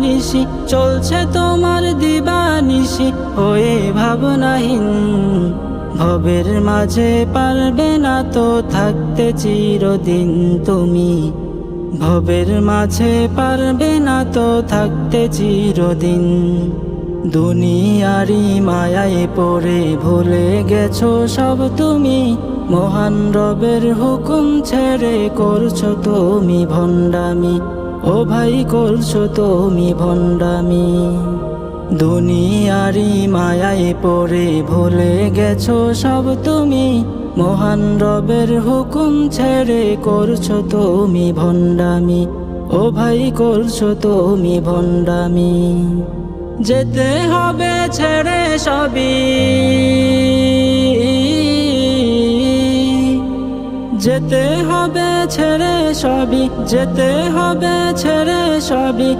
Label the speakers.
Speaker 1: নিশি চলছে তোমার দিবানিশি হয়ে ভাবনাহীন। ভবের মাঝে পারবে না তো থাকতে চিরদিন তুমি, ভবের মাঝে পারবে না তো থাকতে চিরদিন। দুনিয়ারি মায়ায় পড়ে ভুলে গেছো সব তুমি, মহান রবের হুকুম ছেড়ে করছো তুমি ভণ্ডামি, ও ভাই করছো তুমি ভণ্ডামি। দুনিয়ারি মায়ায় পড়ে ভুলে গেছো সব তুমি, মহান রবের হুকুম ছেড়ে করছো তুমি ভণ্ডামি, ও ভাই করছো তুমি ভণ্ডামি। যেতে হবে ছেড়ে সবই, যেতে হবে ছেড়ে সবই, যেতে হবে ছেড়ে সবই।